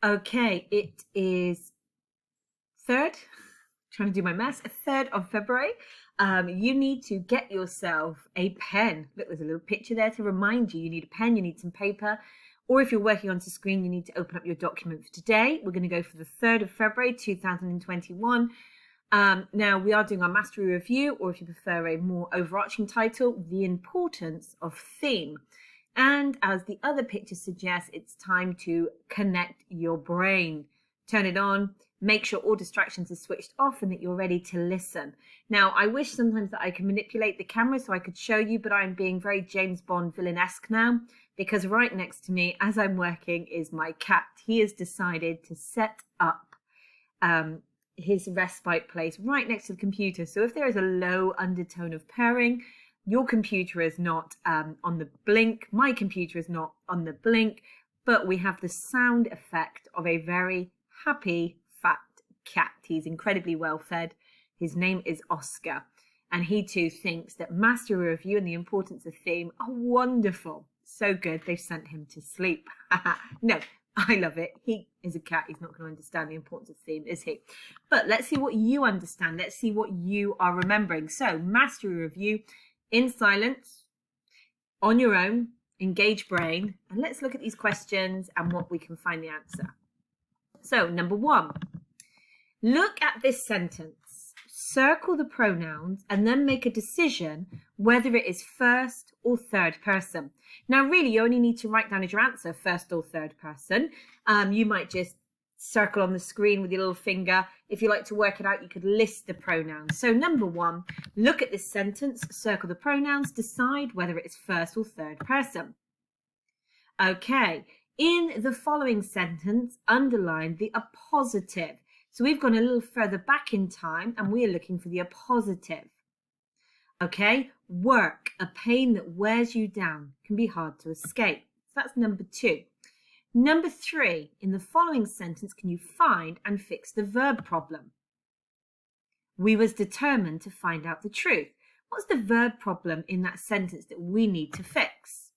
Okay, it is 3rd, trying to do my maths, 3rd of February. You need to get yourself a pen. Look, there's a little picture there to remind you. You need a pen, you need some paper, or if you're working onto screen, you need to open up your document for today. We're going to go for the 3rd of February, 2021. Now, we are doing our mastery review, or if you prefer a more overarching title, The Importance of Theme. And as the other picture suggests, it's time to connect your brain. Turn it on, make sure all distractions are switched off and that you're ready to listen. Now, I wish sometimes that I could manipulate the camera so I could show you, but I'm being very James Bond villain-esque now, because right next to me, as I'm working, is my cat. He has decided to set up his respite place right next to the computer. So if there is a low undertone of purring, your computer is not on the blink, my computer is not on the blink, but we have the sound effect of a very happy fat cat. He's incredibly well fed. His name is Oscar, and he too thinks that mastery review and the importance of theme are wonderful. So good, they've sent him to sleep. No, I love it. He is a cat. He's not going to understand the importance of theme, is he? But let's see what you understand. Let's see what you are remembering. So, mastery review in silence, on your own, engage brain, and let's look at these questions and what we can find the answer. So, number 1, look at this sentence, circle the pronouns, and then make a decision whether it is first or third person. Now, really, you only need to write down as your answer first or third person. You might just circle on the screen with your little finger. If you like to work it out, you could list the pronouns. So number 1, look at this sentence, circle the pronouns, decide whether it is first or third person. Okay, in the following sentence, underline the appositive. So we've gone a little further back in time and we are looking for the appositive. Okay, work, a pain that wears you down, can be hard to escape. So that's number 2. Number 3, in the following sentence, can you find and fix the verb problem? We was determined to find out the truth. What's the verb problem in that sentence that we need to fix?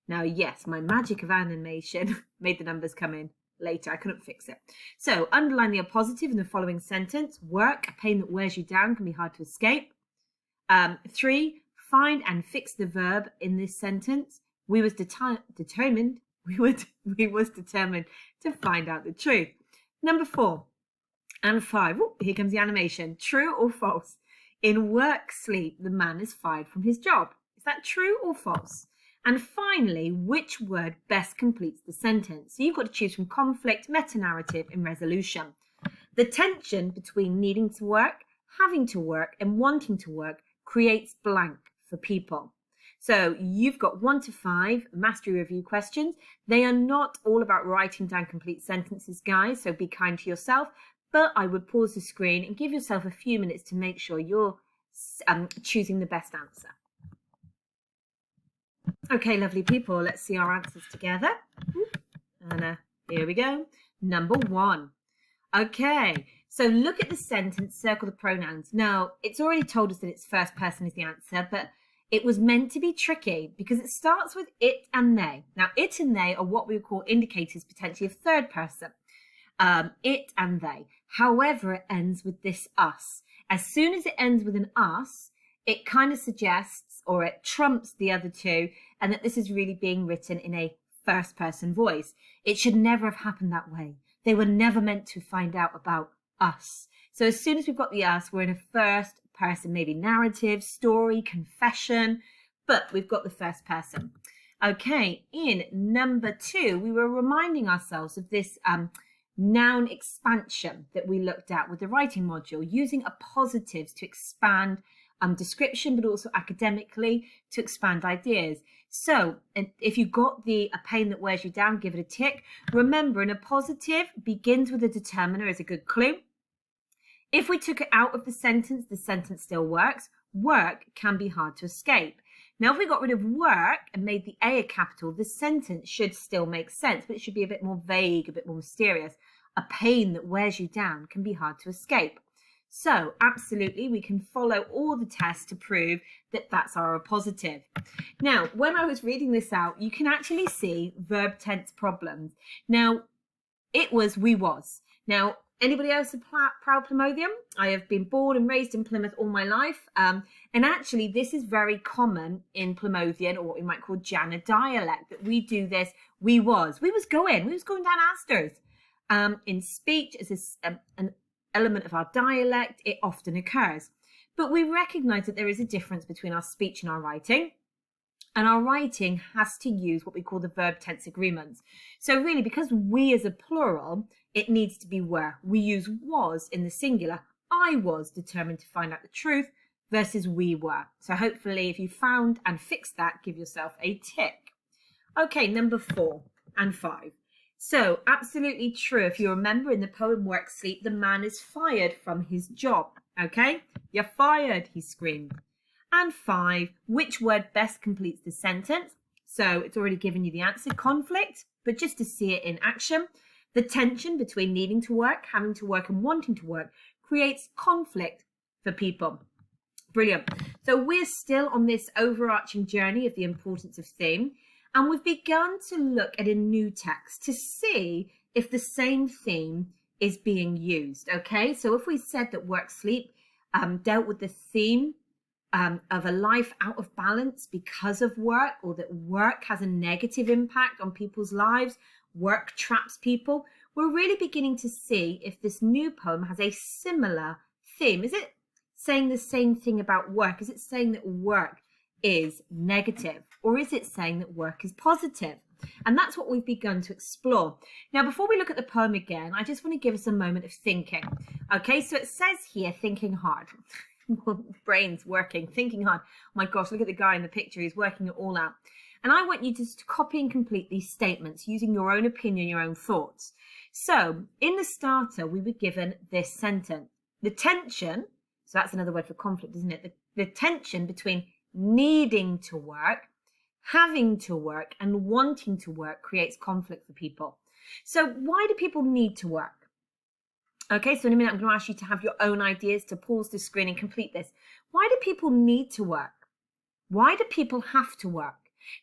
Now, yes, my magic of animation made the numbers come in later. I couldn't fix it. So underline the appositive in the following sentence. Work, a pain that wears you down, can be hard to escape. 3, find and fix the verb in this sentence. We was determined. We was determined to find out the truth. Number 4 and 5. Ooh, here comes the animation. True or false? In work sleep, the man is fired from his job. Is that true or false? And finally, which word best completes the sentence? So you've got to choose from conflict, meta-narrative, and resolution. The tension between needing to work, having to work, and wanting to work creates blank for people. So you've got 1 to 5 mastery review questions. They are not all about writing down complete sentences, guys, so be kind to yourself. But I would pause the screen and give yourself a few minutes to make sure you're choosing the best answer. Okay, lovely people, let's see our answers together. And here we go. Number 1. Okay, so look at the sentence, circle the pronouns. Now, it's already told us that it's first person is the answer, but it was meant to be tricky because it starts with it and they. Now, it and they are what we would call indicators potentially of third person. It and they. However, it ends with this us. As soon as it ends with an us, it kind of suggests or it trumps the other two and that this is really being written in a first person voice. It should never have happened that way. They were never meant to find out about us. So as soon as we've got the us, we're in a first person, maybe narrative, story, confession, but we've got the first person. Okay, in number 2, we were reminding ourselves of this noun expansion that we looked at with the writing module, using appositives to expand description, but also academically to expand ideas. So if you got a pain that wears you down, give it a tick. Remember, an appositive begins with a determiner as a good clue. If we took it out of the sentence still works. Work can be hard to escape. Now, if we got rid of work and made the A a capital, the sentence should still make sense, but it should be a bit more vague, a bit more mysterious. A pain that wears you down can be hard to escape. So, absolutely, we can follow all the tests to prove that that's our appositive. Now, when I was reading this out, you can actually see verb tense problems. Now, It was we was. Now, anybody else a proud Plymothian? I have been born and raised in Plymouth all my life. And actually, this is very common in Plymothian, or what we might call Jana dialect, that we do this. We was going down Asters. In speech, as an element of our dialect, it often occurs. But we recognise that there is a difference between our speech and our writing. And our writing has to use what we call the verb tense agreements. So really, because we is a plural, it needs to be were. We use was in the singular. I was determined to find out the truth versus we were. So hopefully if you found and fixed that, give yourself a tick. Okay, number 4 and 5. So absolutely true. If you remember in the poem Work, Sleep, the man is fired from his job. Okay, you're fired, he screamed. And 5, which word best completes the sentence? So it's already given you the answer, conflict, but just to see it in action, the tension between needing to work, having to work and wanting to work creates conflict for people. Brilliant. So we're still on this overarching journey of the importance of theme, and we've begun to look at a new text to see if the same theme is being used. Okay, so if we said that Work, Sleep dealt with the theme of a life out of balance because of work, or that work has a negative impact on people's lives, work traps people, we're really beginning to see if this new poem has a similar theme. Is it saying the same thing about work? Is it saying that work is negative, or is it saying that work is positive? And that's what we've begun to explore. Now, before we look at the poem again, I just want to give us a moment of thinking. Okay, so it says here, thinking hard. Brains working, thinking hard. Oh my gosh, look at the guy in the picture. He's working it all out. And I want you just to copy and complete these statements using your own opinion, your own thoughts. So in the starter, we were given this sentence. The tension, so that's another word for conflict, isn't it? The tension between needing to work, having to work, and wanting to work creates conflict for people. So why do people need to work? Okay, so in a minute, I'm going to ask you to have your own ideas, to pause the screen and complete this. Why do people need to work? Why do people have to work?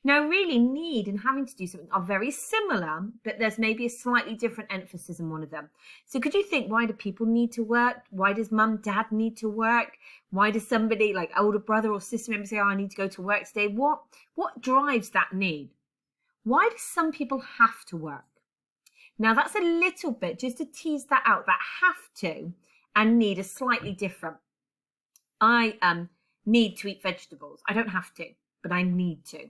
Now, really, need and having to do something are very similar, but there's maybe a slightly different emphasis in one of them. So could you think, why do people need to work? Why does mum, dad need to work? Why does somebody like older brother or sister member say, oh, I need to go to work today? What drives that need? Why do some people have to work? Now, that's a little bit, just to tease that out, that have to and need are slightly different. I need to eat vegetables. I don't have to, but I need to.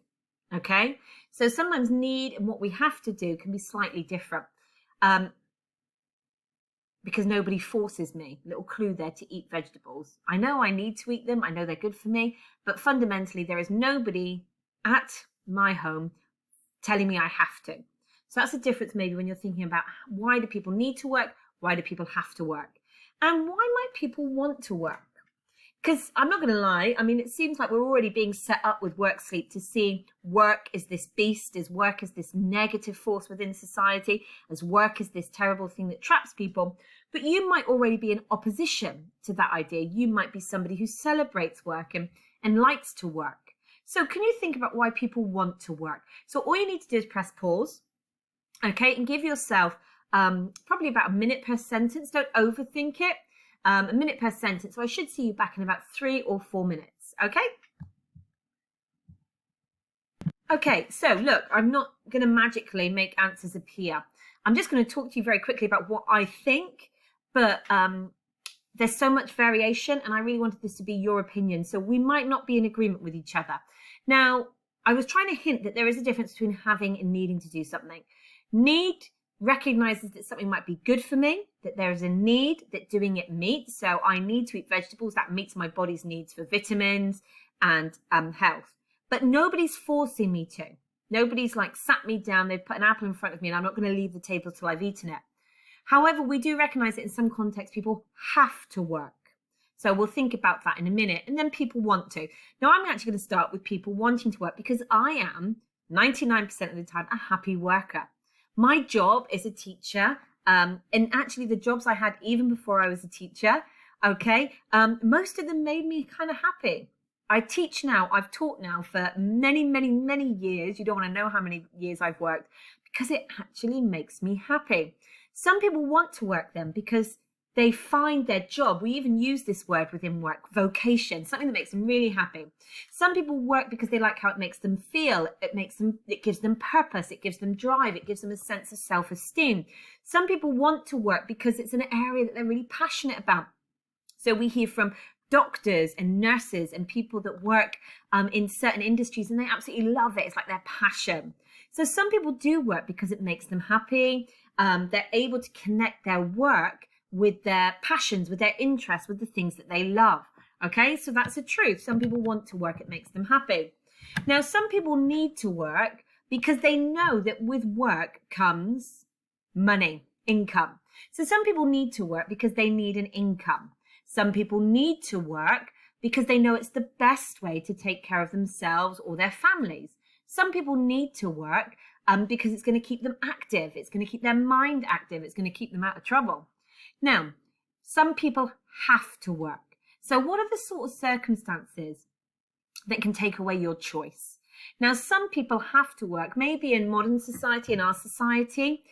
Okay? So sometimes need and what we have to do can be slightly different because nobody forces me. Little clue there, to eat vegetables. I know I need to eat them. I know they're good for me. But fundamentally, there is nobody at my home telling me I have to. So that's the difference maybe when you're thinking about why do people need to work? Why do people have to work? And why might people want to work? Because I'm not going to lie, I mean, it seems like we're already being set up with Work, Sleep to see work as this beast, as work as this negative force within society, as work as this terrible thing that traps people. But you might already be in opposition to that idea. You might be somebody who celebrates work and likes to work. So can you think about why people want to work? So all you need to do is press pause. Okay, and give yourself probably about a minute per sentence. Don't overthink it. A minute per sentence. So I should see you back in about 3 or 4 minutes. Okay? Okay, so look, I'm not going to magically make answers appear. I'm just going to talk to you very quickly about what I think, but there's so much variation, and I really wanted this to be your opinion. So we might not be in agreement with each other. Now, I was trying to hint that there is a difference between having and needing to do something. Need recognizes that something might be good for me, that there is a need that doing it meets. So I need to eat vegetables. That meets my body's needs for vitamins and health. But nobody's forcing me to. Nobody's like sat me down, they've put an apple in front of me, and I'm not going to leave the table till I've eaten it. However, we do recognize that in some contexts, people have to work. So we'll think about that in a minute. And then people want to. Now, I'm actually going to start with people wanting to work because I am 99% of the time a happy worker. My job is a teacher, and actually the jobs I had even before I was a teacher, okay, most of them made me kind of happy. I teach now, I've taught now for many, many, many years. You don't want to know how many years I've worked. because it actually makes me happy. Some people want to work then because they find their job. We even use this word within work, vocation, something that makes them really happy. Some people work because they like how it makes them feel. It gives them purpose. It gives them drive. It gives them a sense of self-esteem. Some people want to work because it's an area that they're really passionate about. So we hear from doctors and nurses and people that work in certain industries, and they absolutely love it. It's like their passion. So some people do work because it makes them happy. They're able to connect their work with their passions, with their interests, with the things that they love. Okay, so that's the truth. Some people want to work, it makes them happy. Now, some people need to work because they know that with work comes money, income. So some people need to work because they need an income. Some people need to work because they know it's the best way to take care of themselves or their families. Some people need to work because it's going to keep them active. It's going to keep their mind active. It's going to keep them out of trouble. Now, some people have to work. So what are the sort of circumstances that can take away your choice? Now, some people have to work. Maybe in modern society, in our society,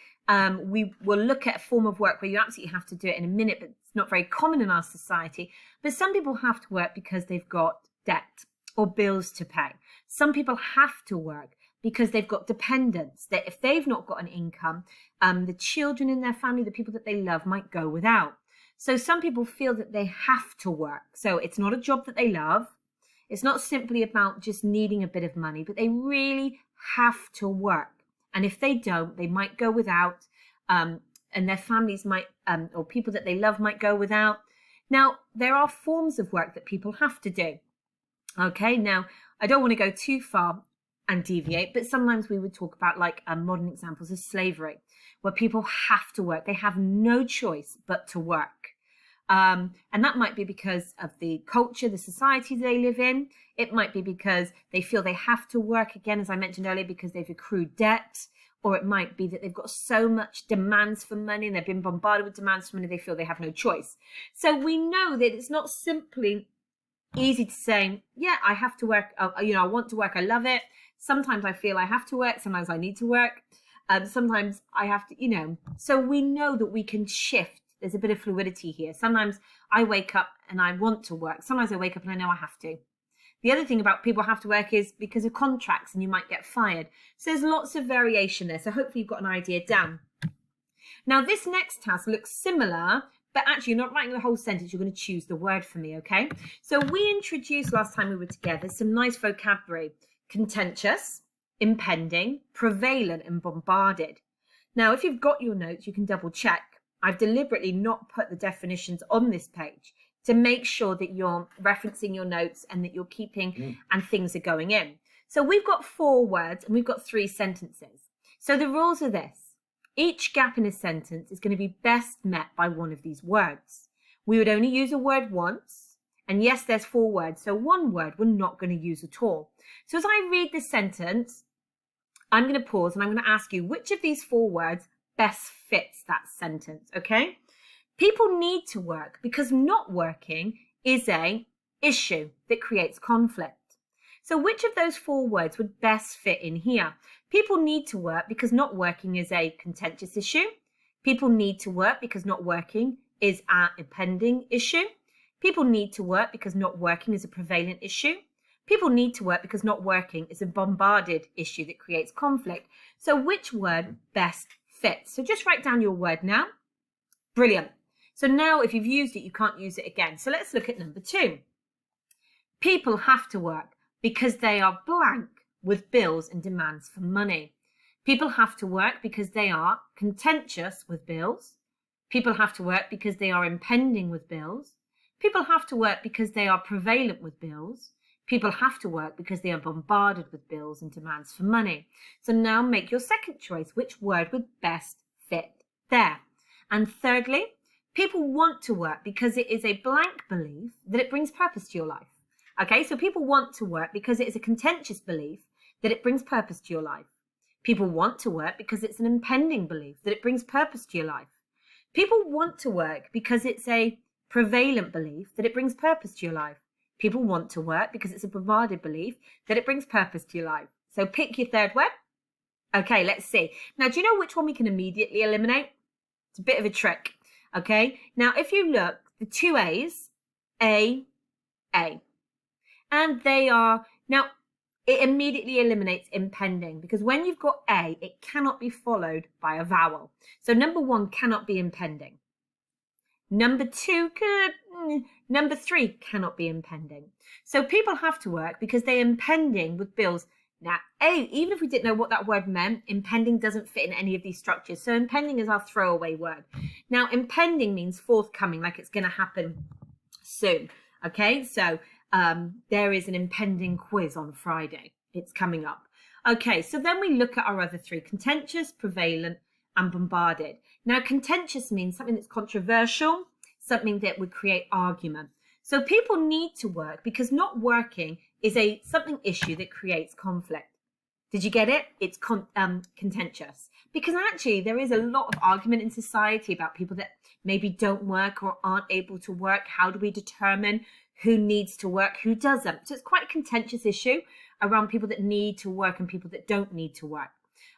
we will look at a form of work where you absolutely have to do it in a minute, but it's not very common in our society. But some people have to work because they've got debt or bills to pay. Some people have to work because they've got dependents, that if they've not got an income, the children in their family, the people that they love, might go without. So some people feel that they have to work. So it's not a job that they love. It's not simply about just needing a bit of money, but they really have to work. And if they don't, they might go without, and their families might, or people that they love might go without. Now, there are forms of work that people have to do. Okay, now, I don't want to go too far and deviate, but sometimes we would talk about like modern examples of slavery, where people have to work. They have no choice but to work. And that might be because of the culture, the society they live in. It might be because they feel they have to work, again, as I mentioned earlier, because they've accrued debt. Or it might be that they've got so much demands for money and they've been bombarded with demands for money, they feel they have no choice. So we know that it's not simply easy to say, yeah, I have to work. I want to work. I love it. Sometimes I feel I have to work. Sometimes I need to work. Sometimes I have to, so we know that we can shift. There's a bit of fluidity here. Sometimes I wake up and I want to work. Sometimes I wake up and I know I have to. The other thing about people have to work is because of contracts and you might get fired. So there's lots of variation there. So hopefully you've got an idea down. Now this next task looks similar, but actually you're not writing the whole sentence. You're going to choose the word for me, okay? So we introduced last time we were together some nice vocabulary. Contentious, impending, prevalent, and bombarded. Now, if you've got your notes, you can double check. I've deliberately not put the definitions on this page to make sure that you're referencing your notes and that you're keeping and things are going in. So we've got 4 words and we've got 3 sentences. So the rules are this. Each gap in a sentence is going to be best met by one of these words. We would only use a word once. And yes, there's 4 words. So 1 word we're not going to use at all. So as I read this sentence, I'm going to pause and I'm going to ask you which of these 4 words best fits that sentence, okay? People need to work because not working is an issue that creates conflict. So which of those 4 words would best fit in here? People need to work because not working is a contentious issue. People need to work because not working is an impending issue. People need to work because not working is a prevalent issue. People need to work because not working is a bombarded issue that creates conflict. So which word best fits? So just write down your word now. Brilliant. So now if you've used it, you can't use it again. So let's look at number 2. People have to work because they are blank with bills and demands for money. People have to work because they are contentious with bills. People have to work because they are impending with bills. People have to work because they are prevalent with bills. People have to work because they are bombarded with bills and demands for money. So now make your second choice. Which word would best fit there? And thirdly, people want to work because it is a blank belief that it brings purpose to your life. Okay, so people want to work because it is a contentious belief that it brings purpose to your life. People want to work because it's an impending belief that it brings purpose to your life. People want to work because it's a prevalent belief that it brings purpose to your life. People want to work because it's a bombarded belief that it brings purpose to your life. So pick your third word Okay, let's see. Now, do you know which one we can immediately eliminate? It's a bit of a trick. Okay, now if you look, the two A's, A, and they are, now it immediately eliminates impending, because when you've got A, it cannot be followed by a vowel. So number one cannot be impending. Number two number three cannot be impending. So people have to work because they're impending with bills. Now, even if we didn't know what that word meant, impending doesn't fit in any of these structures. So impending is our throwaway word. Now, impending means forthcoming, like it's going to happen soon. Okay, so there is an impending quiz on Friday. It's coming up. Okay, so then we look at our other three: contentious, prevalent, and bombarded. Now, contentious means something that's controversial, something that would create argument. So people need to work because not working is a something issue that creates conflict. Did you get it? It's contentious. Because actually there is a lot of argument in society about people that maybe don't work or aren't able to work. How do we determine who needs to work, who doesn't? So it's quite a contentious issue around people that need to work and people that don't need to work.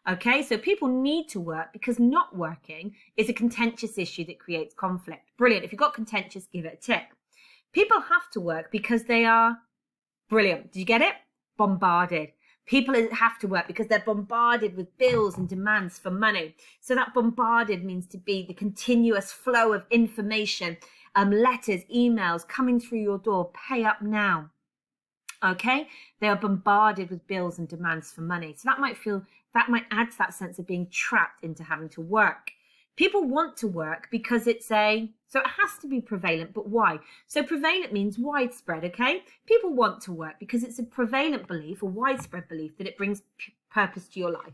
Okay, so people need to work because not working is a contentious issue that creates conflict. Brilliant. If you've got contentious, give it a tick. People have to work because they are, brilliant. Did you get it? Bombarded. People have to work because they're bombarded with bills and demands for money. So that bombarded means to be the continuous flow of information, letters, emails coming through your door. Pay up now. Okay, they are bombarded with bills and demands for money. So that might add to that sense of being trapped into having to work. People want to work because so it has to be prevalent, but why? So prevalent means widespread, okay? People want to work because it's a prevalent belief, a widespread belief, that it brings purpose to your life.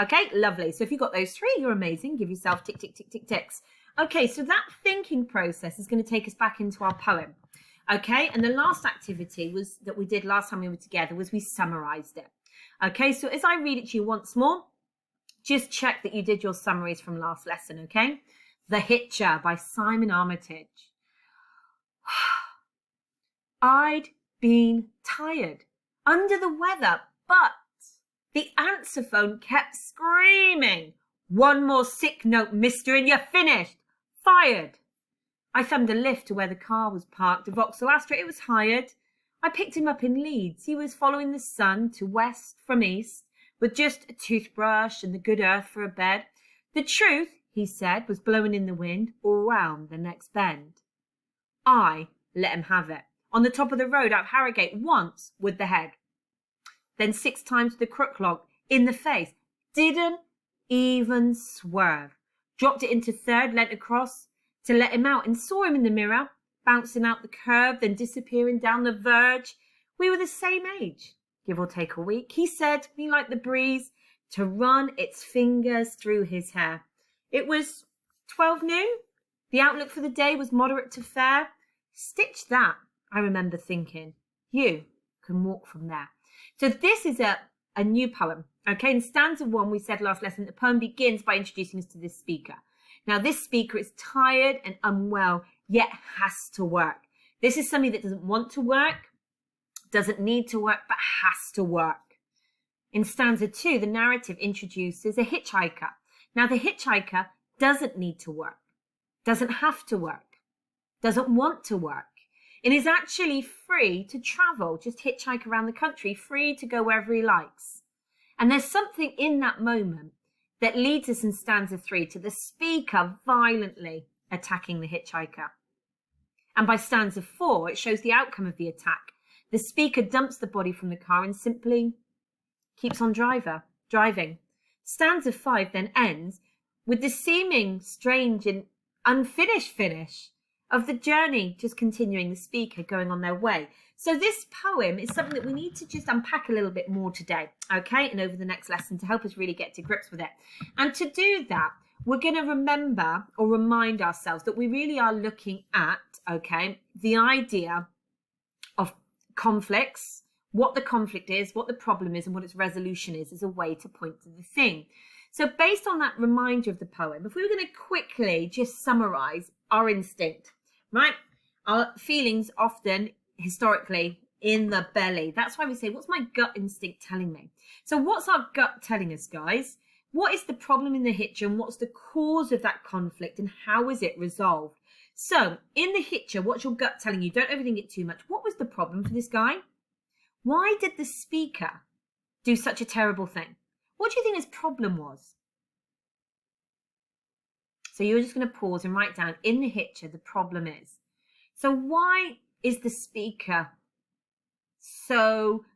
Okay, lovely. So if you've got those three, you're amazing. Give yourself tick, tick, tick, tick, ticks. Okay, so that thinking process is going to take us back into our poem. Okay, and the last activity that we did last time we were together was we summarized it. Okay, so as I read it to you once more, just check that you did your summaries from last lesson, okay? The Hitcher by Simon Armitage. I'd been tired, under the weather, but the answer phone kept screaming. One more sick note, mister, and you're finished. Fired. I thumbed a lift to where the car was parked. The Vauxhall Astra, it was hired. I picked him up in Leeds. He was following the sun to west from east, with just a toothbrush and the good earth for a bed. The truth, he said, was blowing in the wind all round the next bend. I let him have it. On the top of the road out Harrogate, once with the head. Then 6 times with the crook log in the face. Didn't even swerve. Dropped it into third, leant across to let him out, and saw him in the mirror, bouncing out the curb, then disappearing down the verge. We were the same age, give or take a week. He said, me like the breeze, to run its fingers through his hair. It was 12 noon. The outlook for the day was moderate to fair. Stitch that, I remember thinking. You can walk from there. So this is a new poem. Okay, in stanza 1, we said last lesson, the poem begins by introducing us to this speaker. Now, this speaker is tired and unwell, yet has to work. This is somebody that doesn't want to work, doesn't need to work, but has to work. In stanza 2, the narrative introduces a hitchhiker. Now, the hitchhiker doesn't need to work, doesn't have to work, doesn't want to work, and is actually free to travel, just hitchhike around the country, free to go wherever he likes. And there's something in that moment that leads us in stanza 3 to the speaker violently attacking the hitchhiker. And by stanza 4, it shows the outcome of the attack. The speaker dumps the body from the car and simply keeps on driving. Stanza 5 then ends with the seeming strange and unfinished finish of the journey just continuing, the speaker going on their way. So this poem is something that we need to just unpack a little bit more today, okay, and over the next lesson to help us really get to grips with it. And to do that, we're going to remember or remind ourselves that we really are looking at, okay, the idea of conflicts, what the conflict is, what the problem is, and what its resolution is as a way to point to the thing. So based on that reminder of the poem, if we were going to quickly just summarize our instinct, right? Our feelings often historically in the belly. That's why we say, what's my gut instinct telling me? So what's our gut telling us, guys? What is the problem in the hitcher, and what's the cause of that conflict, and how is it resolved? So in the hitcher, what's your gut telling you? Don't overthink it too much. What was the problem for this guy? Why did the speaker do such a terrible thing? What do you think his problem was? So you're just going to pause and write down in the hitcher, the problem is. So why is the speaker so,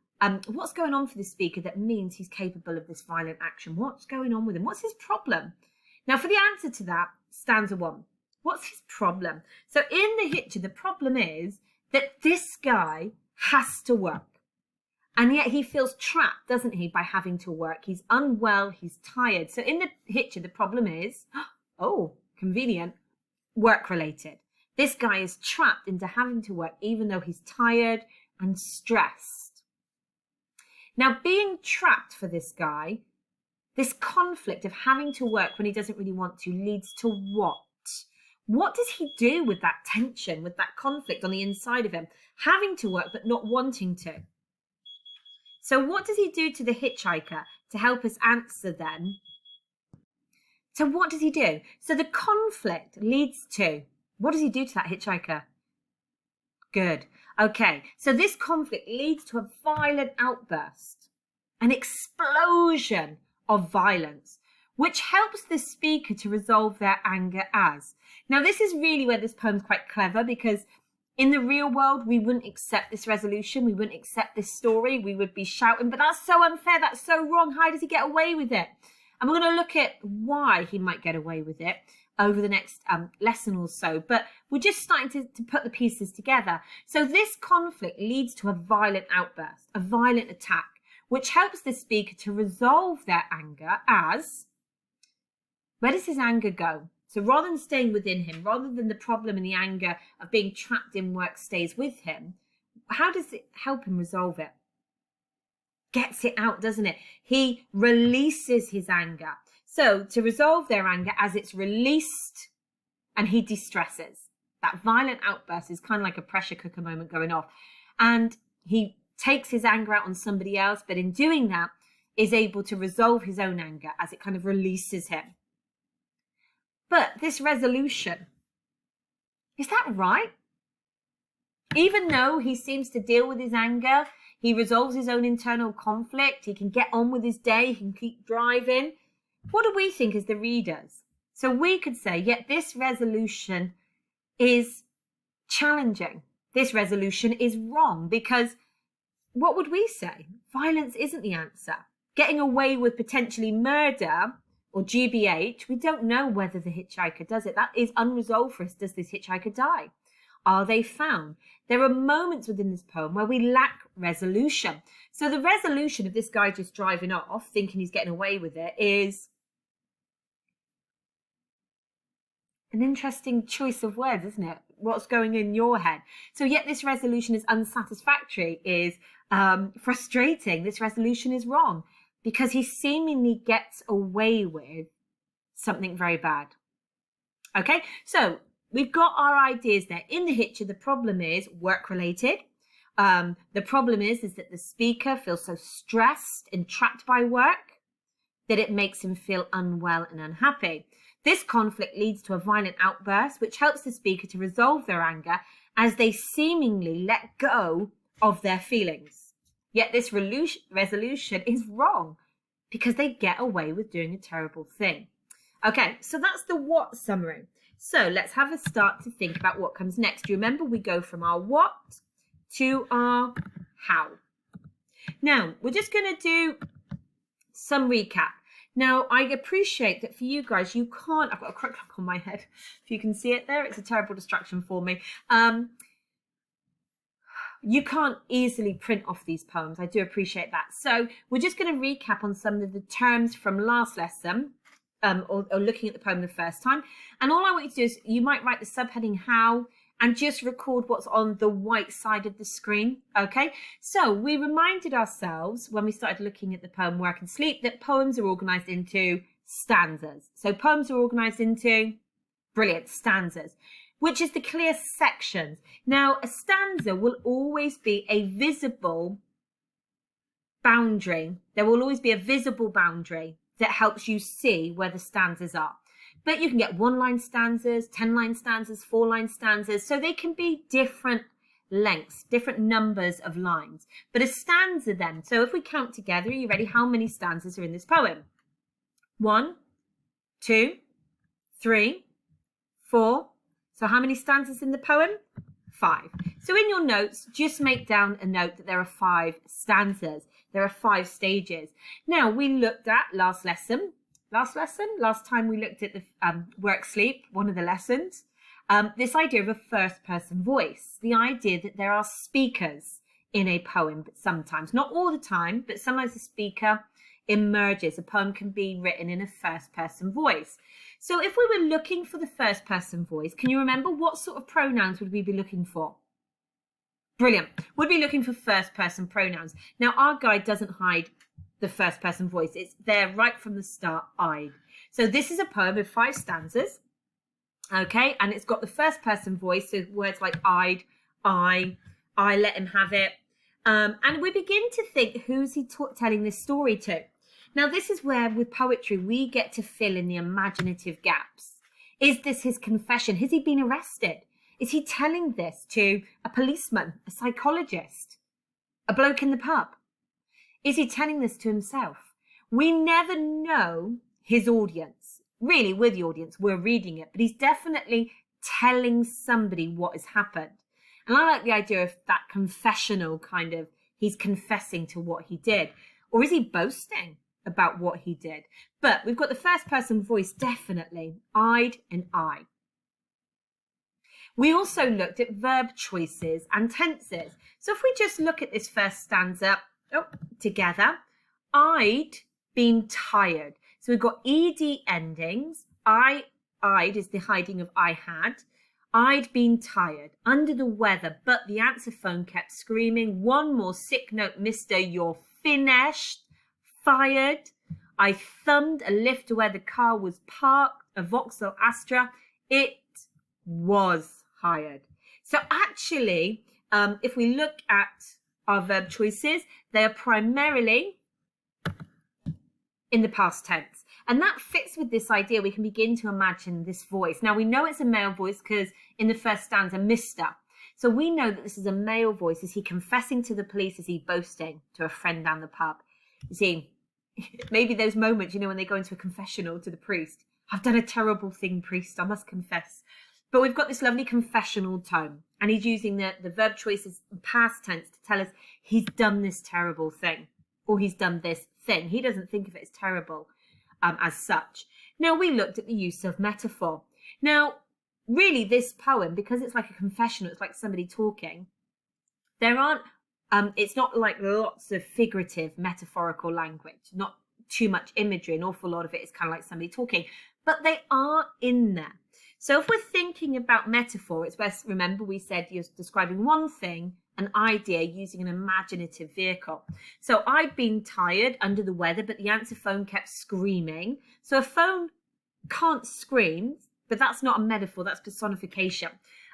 what's going on for the speaker that means he's capable of this violent action? What's going on with him? What's his problem? Now for the answer to that, stanza 1. What's his problem? So in the hitcher, the problem is that this guy has to work. And yet he feels trapped, doesn't he, by having to work. He's unwell, he's tired. So in the hitcher, the problem is, oh, convenient, work-related. This guy is trapped into having to work even though he's tired and stressed. Now, being trapped for this guy, this conflict of having to work when he doesn't really want to leads to what? What does he do with that tension, with that conflict on the inside of him? Having to work but not wanting to. So what does he do to the hitchhiker to help us answer then? So what does he do? So the conflict leads to, what does he do to that hitchhiker? Good. Okay, so this conflict leads to a violent outburst, an explosion of violence, which helps the speaker to resolve their anger as. Now this is really where this poem's quite clever, because in the real world, we wouldn't accept this resolution. We wouldn't accept this story. We would be shouting, but that's so unfair. That's so wrong. How does he get away with it? And we're going to look at why he might get away with it over the next lesson or so. But we're just starting to put the pieces together. So this conflict leads to a violent outburst, a violent attack, which helps the speaker to resolve their anger as, where does his anger go? So rather than staying within him, rather than the problem and the anger of being trapped in work stays with him, how does it help him resolve it? Gets it out, doesn't it? He releases his anger. So to resolve their anger as it's released, and he distresses. That violent outburst is kind of like a pressure cooker moment going off. And he takes his anger out on somebody else, but in doing that is able to resolve his own anger as it kind of releases him. But this resolution, is that right? Even though he seems to deal with his anger, he resolves his own internal conflict, he can get on with his day, he can keep driving. What do we think as the readers? So we could say, yet this resolution is challenging. This resolution is wrong, because what would we say? Violence isn't the answer. Getting away with potentially murder or GBH, we don't know whether the hitchhiker does it. That is unresolved for us. Does this hitchhiker die? Are they found? There are moments within this poem where we lack resolution. So the resolution of this guy just driving off, thinking he's getting away with it, is an interesting choice of words, isn't it? What's going in your head? So yet this resolution is unsatisfactory, is frustrating. This resolution is wrong, because he seemingly gets away with something very bad. Okay, so we've got our ideas there. In the hitcher, the problem is work-related. The problem is that the speaker feels so stressed and trapped by work that it makes him feel unwell and unhappy. This conflict leads to a violent outburst, which helps the speaker to resolve their anger as they seemingly let go of their feelings. Yet this resolution is wrong, because they get away with doing a terrible thing. Okay, so that's the what summary. So let's have a start to think about what comes next. Do you remember we go from our what to our how? Now, we're just going to do some recap. Now, I appreciate that for you guys, you can't, I've got a crook on my head. If you can see it there, it's a terrible distraction for me. You can't easily print off these poems. I do appreciate that. So we're just going to recap on some of the terms from last lesson, or looking at the poem the first time. And all I want you to do is, you might write the subheading how, and just record what's on the white side of the screen. Okay, so we reminded ourselves when we started looking at the poem Work and Sleep that poems are organized into stanzas. So poems are organized into, brilliant, stanzas, which is the clear sections. Now, a stanza will always be a visible boundary. There will always be a visible boundary that helps you see where the stanzas are. But you can get 1-line stanzas, 10-line stanzas, 4-line stanzas. So they can be different lengths, different numbers of lines. But a stanza then, so if we count together, are you ready? How many stanzas are in this poem? 1, 2, 3, 4. So how many stanzas in the poem? 5. So in your notes, just make down a note that there are 5 stanzas. There are 5 stages. Now, we looked at last time we looked at the work sleep, one of the lessons, this idea of a first person voice, the idea that there are speakers in a poem, but sometimes, not all the time, but sometimes the speaker emerges. A poem can be written in a first person voice. So if we were looking for the first person voice, can you remember what sort of pronouns would we be looking for? Brilliant. We'd be looking for first person pronouns. Now, our guide doesn't hide the first person voice. It's there right from the start, I'd. So this is a poem with 5 stanzas. Okay, and it's got the first person voice, so words like I'd, I let him have it. And we begin to think, who's he telling this story to? Now, this is where, with poetry, we get to fill in the imaginative gaps. Is this his confession? Has he been arrested? Is he telling this to a policeman, a psychologist, a bloke in the pub? Is he telling this to himself? We never know his audience. Really, we're the audience, we're reading it, but he's definitely telling somebody what has happened. And I like the idea of that confessional kind of, he's confessing to what he did. Or is he boasting about what he did? But we've got the first person voice, definitely, I'd and I. We also looked at verb choices and tenses. So if we just look at this first stanza together, I'd been tired. So we've got ed endings. I'd is the hiding of I had. I'd been tired, under the weather, but the answer phone kept screaming. One more sick note, mister, you're finished, fired. I thumbed a lift to where the car was parked, a Vauxhall Astra. It was hired. So actually, if we look at our verb choices, they are primarily in the past tense. And that fits with this idea. We can begin to imagine this voice. Now, we know it's a male voice because in the first stanza, Mr. So we know that this is a male voice. Is he confessing to the police? Is he boasting to a friend down the pub? You see, maybe those moments, you know, when they go into a confessional to the priest. I've done a terrible thing, priest, I must confess. But we've got this lovely confessional tone. And he's using the verb choices in past tense to tell us he's done this terrible thing. Or he's done this thing. He doesn't think of it as terrible as such. Now, we looked at the use of metaphor. Now, really, this poem, because it's like a confessional, it's like somebody talking, there aren't, it's not like lots of figurative, metaphorical language, not too much imagery. An awful lot of it is kind of like somebody talking, but they are in there. So if we're thinking about metaphor, it's best, remember we said you're describing one thing, an idea, using an imaginative vehicle. So I'd been tired, under the weather, but the answer phone kept screaming. So a phone can't scream, but that's not a metaphor, that's personification.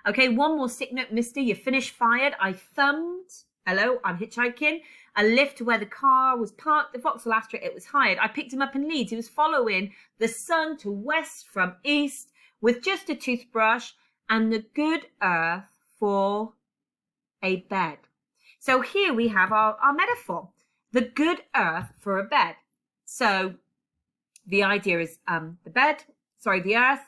Okay, one more sick note, mister, you finished, fired. I thumbed, hello, I'm hitchhiking, a lift to where the car was parked, the Vauxhall Astra, it was hired. I picked him up in Leeds. He was following the sun to west from east with just a toothbrush and the good earth for a bed. So here we have our metaphor, the good earth for a bed. So the idea is the earth,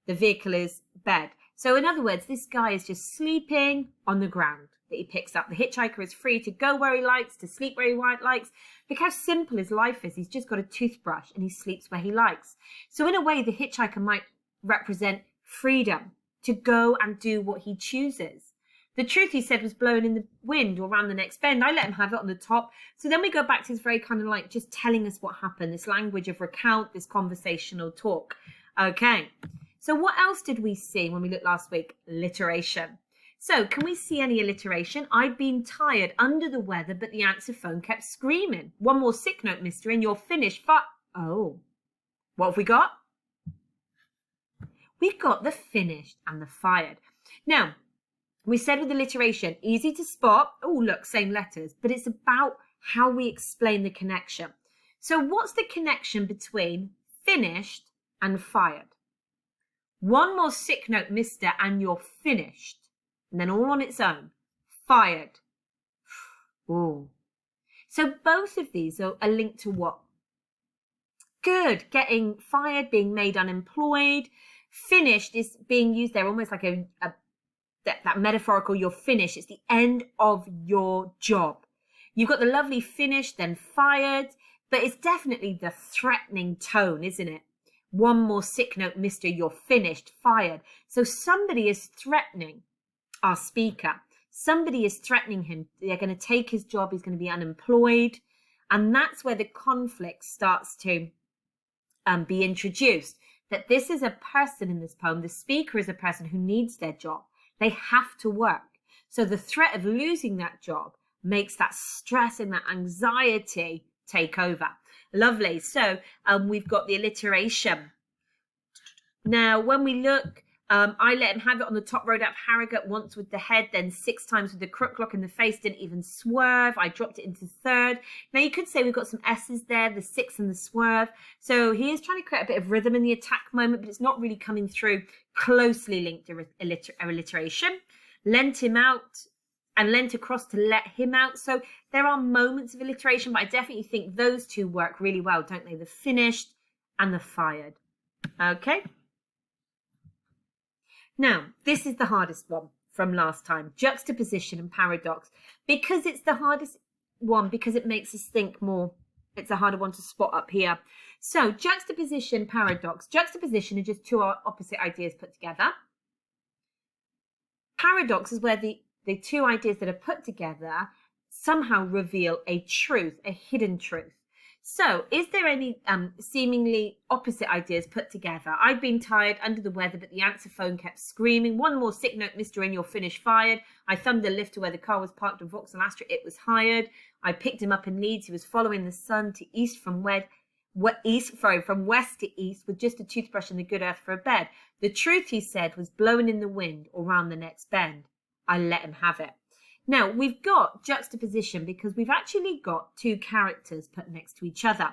the vehicle is bed. So in other words, this guy is just sleeping on the ground that he picks up. The hitchhiker is free to go where he likes, to sleep where he likes. Look how simple his life is. He's just got a toothbrush and he sleeps where he likes. So in a way, the hitchhiker might represent freedom to go and do what he chooses. The truth, he said, was blowing in the wind or around the next bend. I let him have it on the top. So then we go back to this very kind of like just telling us what happened, this language of recount, this conversational talk. Okay, so what else did we see when we looked last week? Alliteration. So can we see any alliteration? I'd been tired, under the weather, but the answer phone kept screaming. One more sick note, mister, and you're finished. Oh, what have we got? We've got the finished and the fired. Now, we said with alliteration, easy to spot. Oh, look, same letters, but it's about how we explain the connection. So what's the connection between finished and fired? One more sick note, mister, and you're finished. And then all on its own, fired. Ooh. So both of these are linked to what? Good, getting fired, being made unemployed. Finished is being used there almost like that metaphorical, you're finished. It's the end of your job. You've got the lovely finished, then fired, but it's definitely the threatening tone, isn't it? One more sick note, mister, you're finished, fired. So somebody is threatening our speaker. Somebody is threatening him. They're going to take his job. He's going to be unemployed. And that's where the conflict starts to be introduced. That this is a person in this poem. The speaker is a person who needs their job. They have to work. So the threat of losing that job makes that stress and that anxiety take over. Lovely. So we've got the alliteration. Now, when we look, I let him have it on the top road out of Harrogate, once with the head, then 6 times with the crook lock in the face, didn't even swerve. I dropped it into third. Now, you could say we've got some S's there, the 6 and the swerve. So he is trying to create a bit of rhythm in the attack moment, but it's not really coming through closely linked to alliteration. Lent him out and lent across to let him out. So there are moments of alliteration, but I definitely think those two work really well, don't they? The finished and the fired. Okay. Now, this is the hardest one from last time, juxtaposition and paradox, because it's the hardest one, because it makes us think more. It's a harder one to spot up here. So juxtaposition, paradox. Juxtaposition are just two opposite ideas put together. Paradox is where the two ideas that are put together somehow reveal a truth, a hidden truth. So, is there any seemingly opposite ideas put together? I'd been tired, under the weather, but the answer phone kept screaming. One more sick note, mister, and you're finished, fired. I thumbed the lift to where the car was parked on Vauxhall Astra. It was hired. I picked him up in Leeds. He was following the sun to east from west to east with just a toothbrush and the good earth for a bed. The truth, he said, was blowing in the wind or round the next bend. I let him have it. Now, we've got juxtaposition because we've actually got two characters put next to each other.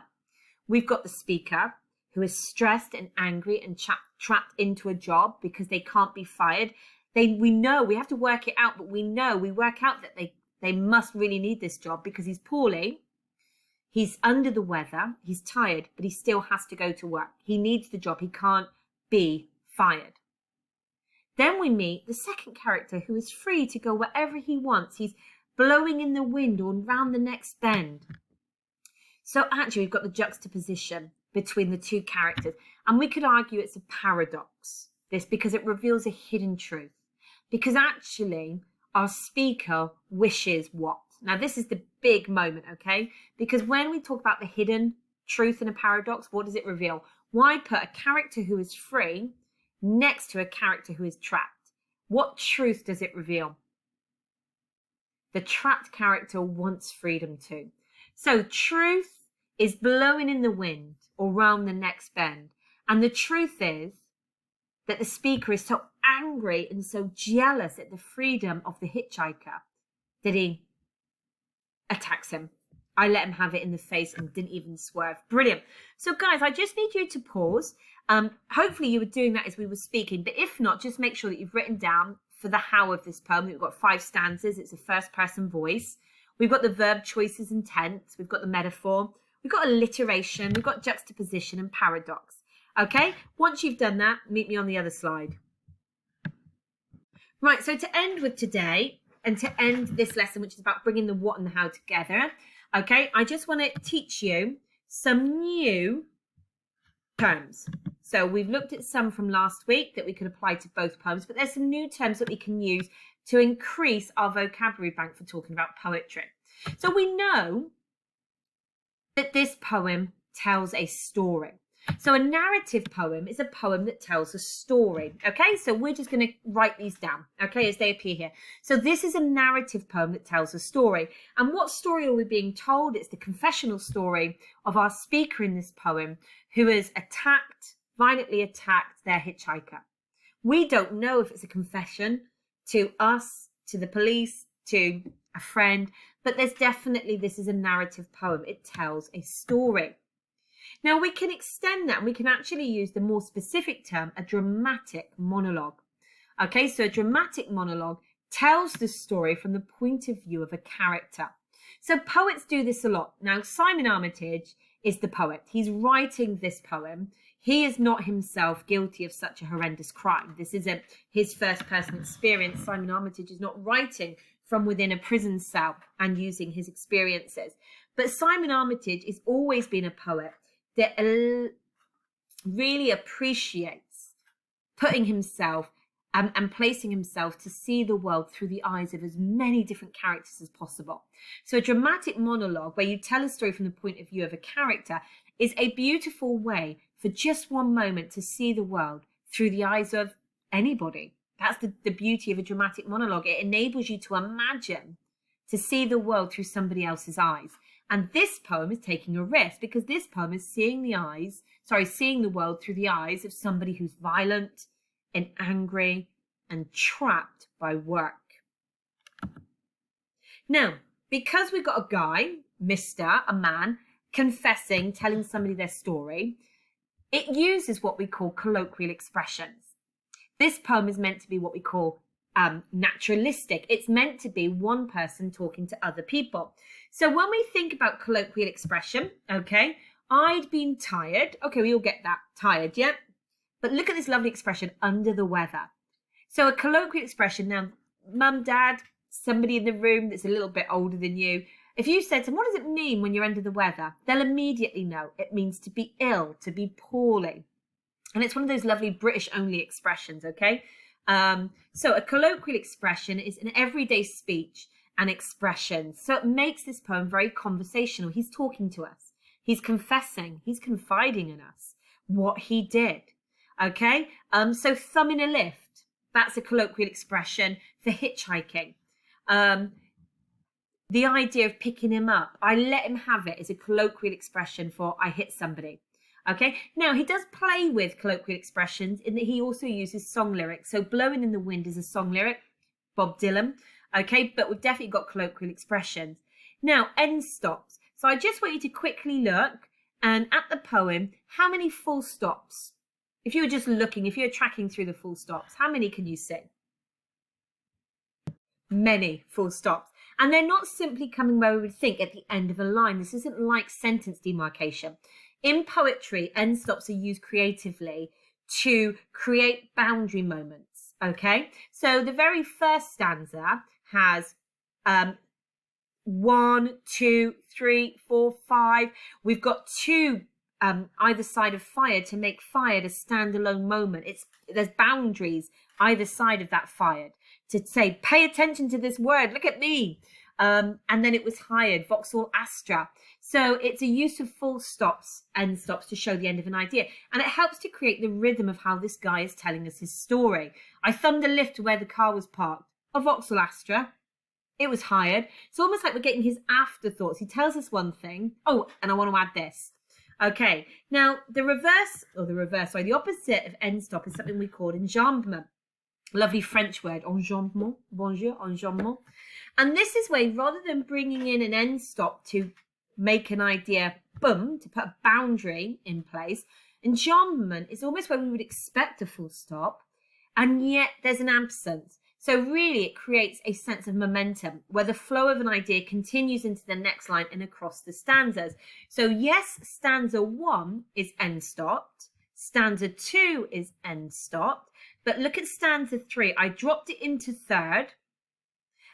We've got the speaker, who is stressed and angry and trapped into a job because they can't be fired. We know, we have to work it out, but we work out that they must really need this job because he's poorly. He's under the weather. He's tired, but he still has to go to work. He needs the job. He can't be fired. Then we meet the second character who is free to go wherever he wants. He's blowing in the wind or round the next bend. So actually, we've got the juxtaposition between the two characters. And we could argue it's a paradox, this, because it reveals a hidden truth. Because actually, our speaker wishes what? Now, this is the big moment, okay? Because when we talk about the hidden truth in a paradox, what does it reveal? Why put a character who is free next to a character who is trapped? What truth does it reveal? The trapped character wants freedom too. So truth is blowing in the wind or round the next bend. And the truth is that the speaker is so angry and so jealous at the freedom of the hitchhiker that he attacks him. I let him have it in the face and didn't even swerve. Brilliant. So guys, I just need you to pause. Hopefully you were doing that as we were speaking, but if not, just make sure that you've written down for the how of this poem. We've got 5 stanzas. It's a first person voice. We've got the verb choices and tense. We've got the metaphor. We've got alliteration. We've got juxtaposition and paradox. Okay. Once you've done that, meet me on the other slide. Right. So to end with today and to end this lesson, which is about bringing the what and the how together. Okay, I just want to teach you some new terms. So we've looked at some from last week that we could apply to both poems, but there's some new terms that we can use to increase our vocabulary bank for talking about poetry. So we know that this poem tells a story. So a narrative poem is a poem that tells a story. Okay, so we're just going to write these down, okay, as they appear here. So this is a narrative poem that tells a story. And what story are we being told? It's the confessional story of our speaker in this poem who has violently attacked their hitchhiker. We don't know if it's a confession to us, to the police, to a friend, but there's definitely, this is a narrative poem. It tells a story. Now we can extend that and we can actually use the more specific term, a dramatic monologue. Okay, so a dramatic monologue tells the story from the point of view of a character. So poets do this a lot. Now, Simon Armitage is the poet. He's writing this poem. He is not himself guilty of such a horrendous crime. This isn't his first person experience. Simon Armitage is not writing from within a prison cell and using his experiences. But Simon Armitage has always been a poet that really appreciates putting himself and placing himself to see the world through the eyes of as many different characters as possible. So a dramatic monologue where you tell a story from the point of view of a character is a beautiful way for just one moment to see the world through the eyes of anybody. That's the beauty of a dramatic monologue. It enables you to imagine, to see the world through somebody else's eyes. And this poem is taking a risk because this poem is seeing the world through the eyes of somebody who's violent and angry and trapped by work. Now, because we've got a guy, a man, confessing, telling somebody their story, it uses what we call colloquial expressions. This poem is meant to be what we call naturalistic. It's meant to be one person talking to other people. So when we think about colloquial expression, okay, I'd been tired. Okay, we all get that. Tired, yeah? But look at this lovely expression, under the weather. So a colloquial expression, now, mum, dad, somebody in the room that's a little bit older than you, if you said to them, what does it mean when you're under the weather? They'll immediately know it means to be ill, to be poorly. And it's one of those lovely British-only expressions, okay? So a colloquial expression is an everyday speech and expression. So it makes this poem very conversational. He's talking to us. He's confessing. He's confiding in us what he did. Okay, so thumb in a lift, that's a colloquial expression for hitchhiking. The idea of picking him up, I let him have it, is a colloquial expression for I hit somebody. Okay, now he does play with colloquial expressions in that he also uses song lyrics. So Blowing in the Wind is a song lyric, Bob Dylan. Okay, but we've definitely got colloquial expressions. Now, end stops. So I just want you to quickly look and at the poem, how many full stops? If you were just looking, if you're tracking through the full stops, how many can you see? Many full stops. And they're not simply coming where we would think at the end of a line. This isn't like sentence demarcation. In poetry, end stops are used creatively to create boundary moments, okay? So the very first stanza has 1, 2, 3, 4, 5. We've got 2 either side of fire to make fired a standalone moment. There's boundaries either side of that fired to say, pay attention to this word, look at me. And then it was hired, Vauxhall Astra. So it's a use of full stops, end stops to show the end of an idea. And it helps to create the rhythm of how this guy is telling us his story. I thumbed a lift to where the car was parked. A Vauxhall Astra. It was hired. It's almost like we're getting his afterthoughts. He tells us one thing. Oh, and I want to add this. Okay, now the opposite of end stop is something we call enjambment. Lovely French word, enjambment, bonjour, enjambment. And this is where rather than bringing in an end stop to make an idea, boom, to put a boundary in place, enjambment is almost where we would expect a full stop, and yet there's an absence. So really it creates a sense of momentum where the flow of an idea continues into the next line and across the stanzas. So yes, stanza 1 is end stopped. Stanza 2 is end stopped. But look at stanza 3. I dropped it into third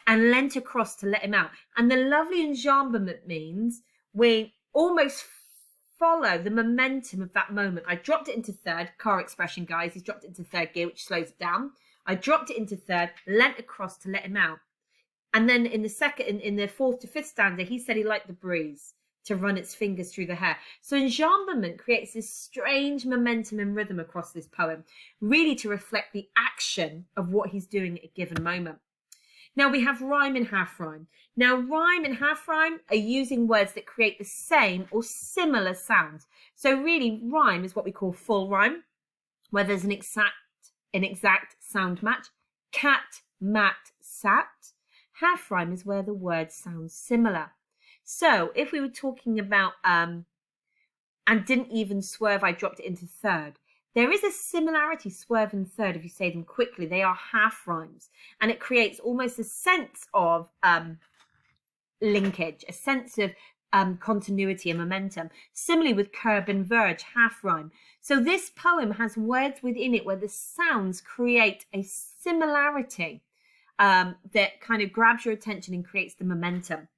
and leant across to let him out. And the lovely enjambment means we almost follow the momentum of that moment. I dropped it into third, car expression, guys. He's dropped it into third gear, which slows it down. I dropped it into third, leant across to let him out. And then in the second, in the 4th to 5th stanza, he said he liked the breeze to run its fingers through the hair. So enjambment creates this strange momentum and rhythm across this poem, really to reflect the action of what he's doing at a given moment. Now we have rhyme and half rhyme. Now rhyme and half rhyme are using words that create the same or similar sounds. So really rhyme is what we call full rhyme, where there's an exact an exact sound match. Cat, mat, sat. Half rhyme is where the words sound similar. So if we were talking about and didn't even swerve, I dropped it into third. There is a similarity, swerve and third, if you say them quickly. They are half rhymes, and it creates almost a sense of linkage, a sense of continuity and momentum. Similarly with curb and verge, half rhyme. So this poem has words within it where the sounds create a similarity that kind of grabs your attention and creates the momentum.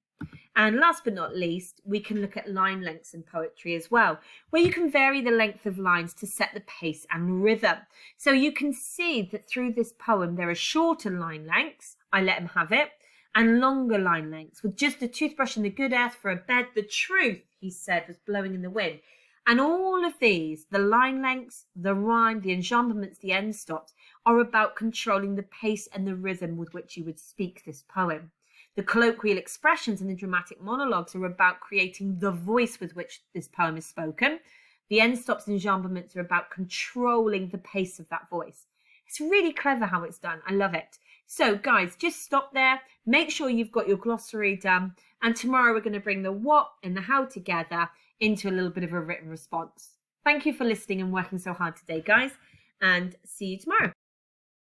And last but not least, we can look at line lengths in poetry as well, where you can vary the length of lines to set the pace and rhythm. So you can see that through this poem, there are shorter line lengths, I let him have it, and longer line lengths. With just a toothbrush and the good earth for a bed, the truth, he said, was blowing in the wind. And all of these, the line lengths, the rhyme, the enjambments, the end stops, are about controlling the pace and the rhythm with which you would speak this poem. The colloquial expressions and the dramatic monologues are about creating the voice with which this poem is spoken. The end stops and enjambments are about controlling the pace of that voice. It's really clever how it's done. I love it. So guys, just stop there. Make sure you've got your glossary done. And tomorrow we're going to bring the what and the how together into a little bit of a written response. Thank you for listening and working so hard today, guys. And see you tomorrow.